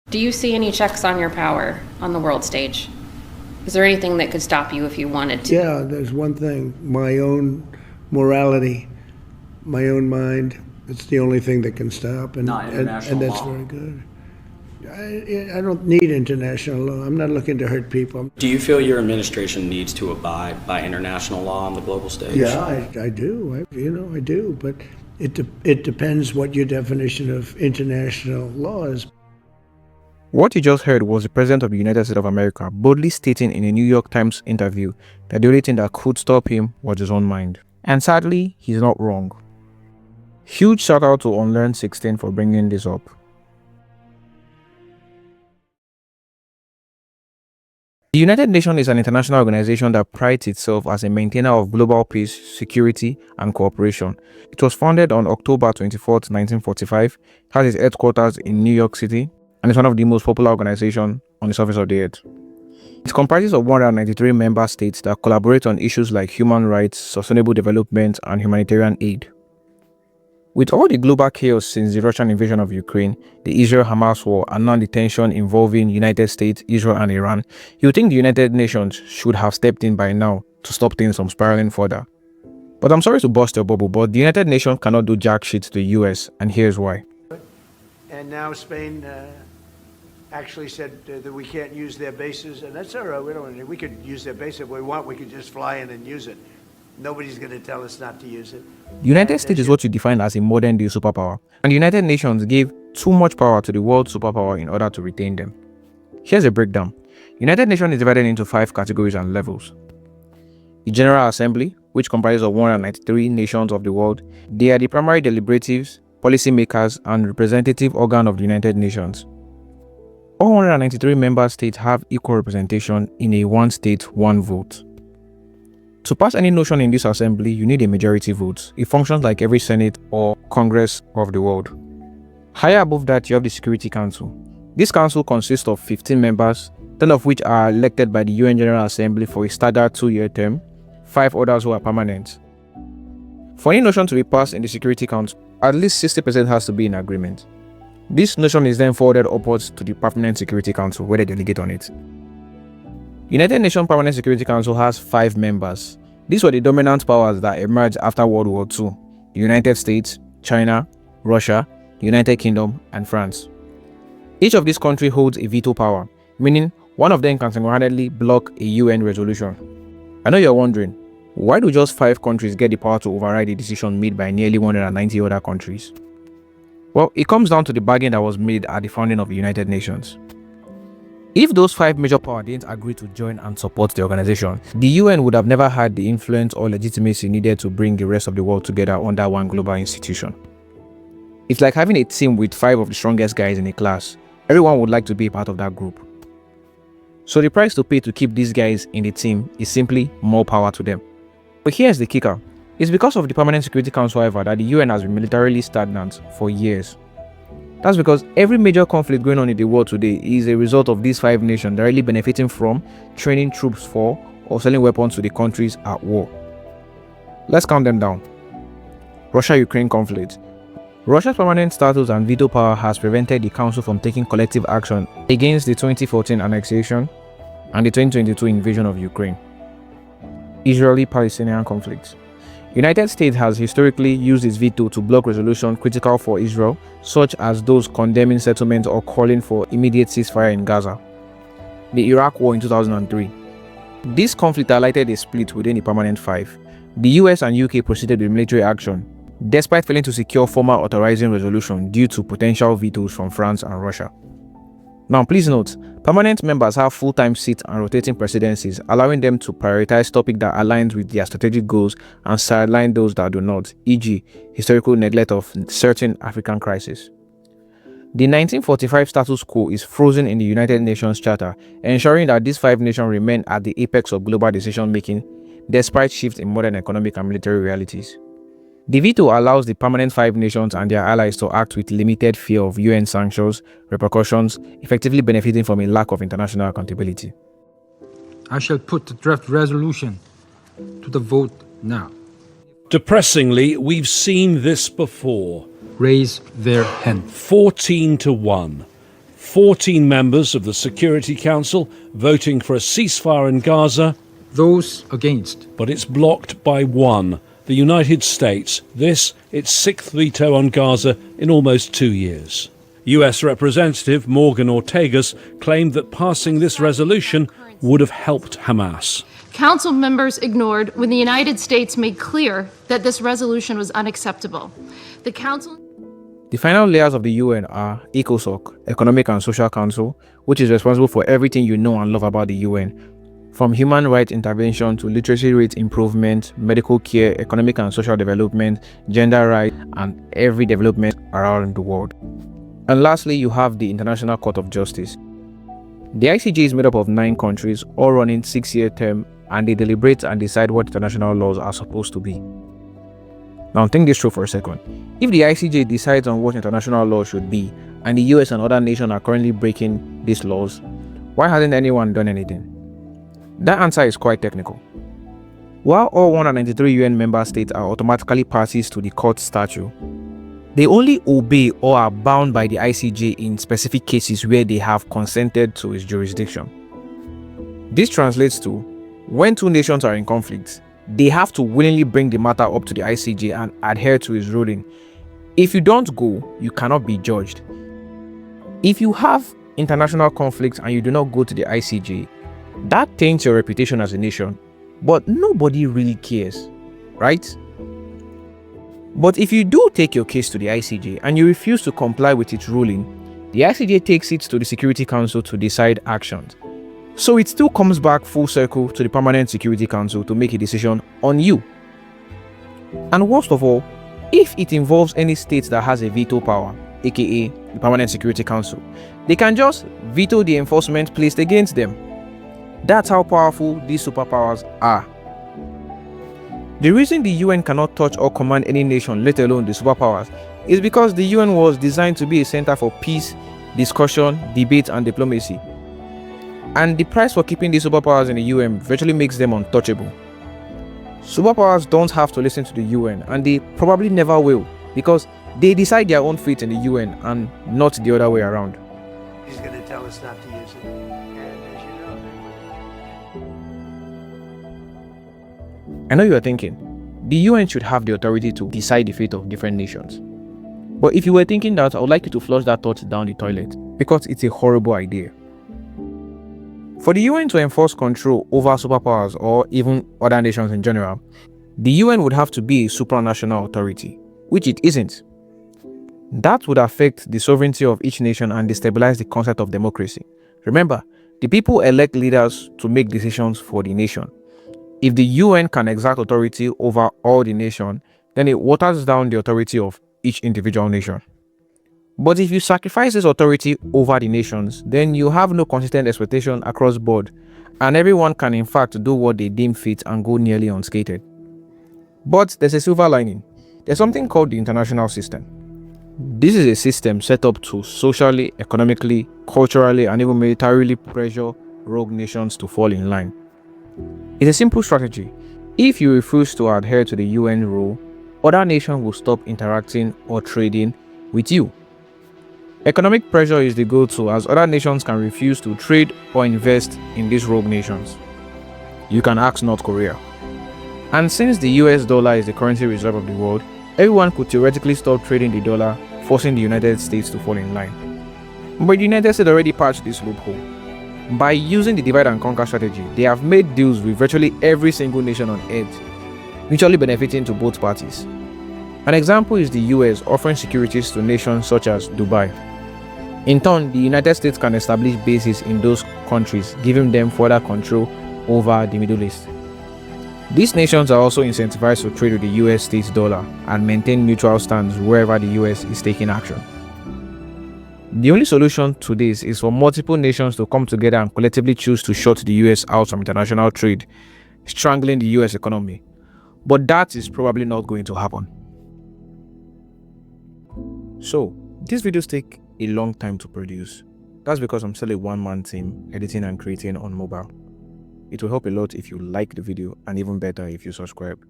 Do you see any checks on your power on the world stage? Is there anything that could stop you if you wanted to? Yeah, there's one thing, my own morality, my own mind. It's the only thing that can stop, and that's law. very good. I don't need international law. I'm not looking to hurt people. Do you feel your administration needs to abide by international law on the global stage? Yeah, I do. I do. But it depends what your definition of international law is. What you just heard was the President of the United States of America boldly stating in a New York Times interview that the only thing that could stop him was his own mind. And sadly, he's not wrong. Huge shout out to Unlearn 16 for bringing this up. The United Nations is an international organization that prides itself as a maintainer of global peace, security, and cooperation. It was founded on October 24, 1945, has its headquarters in New York City, and is one of the most popular organizations on the surface of the earth. It comprises of 193 member states that collaborate on issues like human rights, sustainable development, and humanitarian aid. With all the global chaos since the Russian invasion of Ukraine, the Israel-Hamas War, and now the tension involving United States, Israel, and Iran, you would think the United Nations should have stepped in by now to stop things from spiraling further. But I'm sorry to burst your bubble, but the United Nations cannot do jack shit to the US, and here's why. And now Spain actually said that we can't use their bases, and that's all right. We could use their base if we want. We could just fly in and use it. Nobody's going to tell us not to use it. The United States is what you define as a modern-day superpower, and the United Nations gave too much power to the world superpower in order to retain them. Here's a breakdown. United Nations is divided into 5 categories and levels. The General Assembly, which comprises of 193 nations of the world, they are the primary deliberatives, policymakers, and representative organ of the United Nations. All 193 member states have equal representation in a one state, one vote. To pass any notion in this assembly, you need a majority vote. It functions like every Senate or Congress of the world. Higher above that, you have the Security Council. This council consists of 15 members, 10 of which are elected by the UN General Assembly for a staggered 2-year term, 5 others who are permanent. For any notion to be passed in the Security Council, at least 60% has to be in agreement. This notion is then forwarded upwards to the Permanent Security Council, where they delegate on it. United Nations Permanent Security Council has 5 members. These were the dominant powers that emerged after World War II: the United States, China, Russia, the United Kingdom, and France. Each of these countries holds a veto power, meaning one of them can single-handedly block a UN resolution. I know you're wondering, why do just 5 countries get the power to override a decision made by nearly 190 other countries? Well, it comes down to the bargain that was made at the founding of the United Nations. If those 5 major powers didn't agree to join and support the organization, the UN would have never had the influence or legitimacy needed to bring the rest of the world together under one global institution. It's like having a team with 5 of the strongest guys in a class. Everyone would like to be a part of that group. So the price to pay to keep these guys in the team is simply more power to them. But here's the kicker. It's because of the Permanent Security Council, however, that the UN has been militarily stagnant for years. That's because every major conflict going on in the world today is a result of these 5 nations directly benefiting from, training troops for, or selling weapons to the countries at war. Let's count them down. Russia-Ukraine conflict. Russia's permanent status and veto power has prevented the Council from taking collective action against the 2014 annexation and the 2022 invasion of Ukraine. Israeli-Palestinian conflict. United States has historically used its veto to block resolutions critical for Israel, such as those condemning settlements or calling for immediate ceasefire in Gaza. The Iraq War in 2003. This conflict highlighted a split within the Permanent 5. The US and UK proceeded with military action, despite failing to secure formal authorizing resolution due to potential vetoes from France and Russia. Now, please note, permanent members have full-time seats and rotating presidencies, allowing them to prioritize topics that align with their strategic goals and sideline those that do not, e.g., historical neglect of certain African crises. The 1945 status quo is frozen in the United Nations Charter, ensuring that these 5 nations remain at the apex of global decision-making, despite shifts in modern economic and military realities. The veto allows the permanent 5 nations and their allies to act with limited fear of UN sanctions, repercussions, effectively benefiting from a lack of international accountability. I shall put the draft resolution to the vote now. Depressingly, we've seen this before. Raise their hand. 14 to 1. 14 members of the Security Council voting for a ceasefire in Gaza, Those against. but it's blocked by one, the United States, this its sixth veto on Gaza in almost 2 years. US Representative Morgan Ortagus claimed that passing this resolution would have helped Hamas. Council members ignored when the United States made clear that this resolution was unacceptable. The Council... The final layers of the UN are ECOSOC, Economic and Social Council, which is responsible for everything you know and love about the UN, from human rights intervention to literacy rate improvement, medical care, economic and social development, gender rights, and every development around the world. And lastly, you have the International Court of Justice. The ICJ is made up of 9 countries, all running 6-year term, and they deliberate and decide what international laws are supposed to be. Now think this through for a second. If the ICJ decides on what international law should be, and the US and other nations are currently breaking these laws, why hasn't anyone done anything? That answer is quite technical. While all 193 UN member states are automatically parties to the court statute, they only obey or are bound by the ICJ in specific cases where they have consented to its jurisdiction. This translates to, when 2 nations are in conflict, they have to willingly bring the matter up to the ICJ and adhere to its ruling. If you don't go, you cannot be judged. If you have international conflicts and you do not go to the ICJ, that taints your reputation as a nation, but nobody really cares, right? But if you do take your case to the ICJ and you refuse to comply with its ruling, the ICJ takes it to the Security Council to decide actions. So it still comes back full circle to the Permanent Security Council to make a decision on you. And worst of all, if it involves any state that has a veto power, aka the Permanent Security Council, they can just veto the enforcement placed against them. That's how powerful these superpowers are. The reason the UN cannot touch or command any nation, let alone the superpowers, is because the UN was designed to be a center for peace, discussion, debate, and diplomacy. And the price for keeping these superpowers in the UN virtually makes them untouchable. Superpowers don't have to listen to the UN, and they probably never will, because they decide their own fate in the UN and not the other way around. He's going to tell us not to use it. And as you know, I know you are thinking, the UN should have the authority to decide the fate of different nations. But if you were thinking that, I would like you to flush that thought down the toilet, because it's a horrible idea. For the UN to enforce control over superpowers or even other nations in general, the UN would have to be a supranational authority, which it isn't. That would affect the sovereignty of each nation and destabilize the concept of democracy. Remember, the people elect leaders to make decisions for the nation. If the UN can exert authority over all the nation, then it waters down the authority of each individual nation. But if you sacrifice this authority over the nations, then you have no consistent expectation across board, and everyone can in fact do what they deem fit and go nearly unscathed. But there's a silver lining. There's something called the international system. This is a system set up to socially, economically, culturally, and even militarily pressure rogue nations to fall in line. It's a simple strategy. If you refuse to adhere to the UN rule, other nations will stop interacting or trading with you. Economic pressure is the go-to, as other nations can refuse to trade or invest in these rogue nations. You can ask North Korea. And since the US dollar is the currency reserve of the world, everyone could theoretically stop trading the dollar, forcing the United States to fall in line. But the United States already patched this loophole. By using the divide and conquer strategy, they have made deals with virtually every single nation on earth, mutually benefiting to both parties. An example is the US offering securities to nations such as Dubai. In turn, the United States can establish bases in those countries, giving them further control over the Middle East. These nations are also incentivized to trade with the US state's dollar and maintain neutral stands wherever the US is taking action. The only solution to this is for multiple nations to come together and collectively choose to shut the US out from international trade, strangling the US economy. But that is probably not going to happen. So, these videos take a long time to produce. That's because I'm still a one-man team editing and creating on mobile. It will help a lot if you like the video, and even better if you subscribe.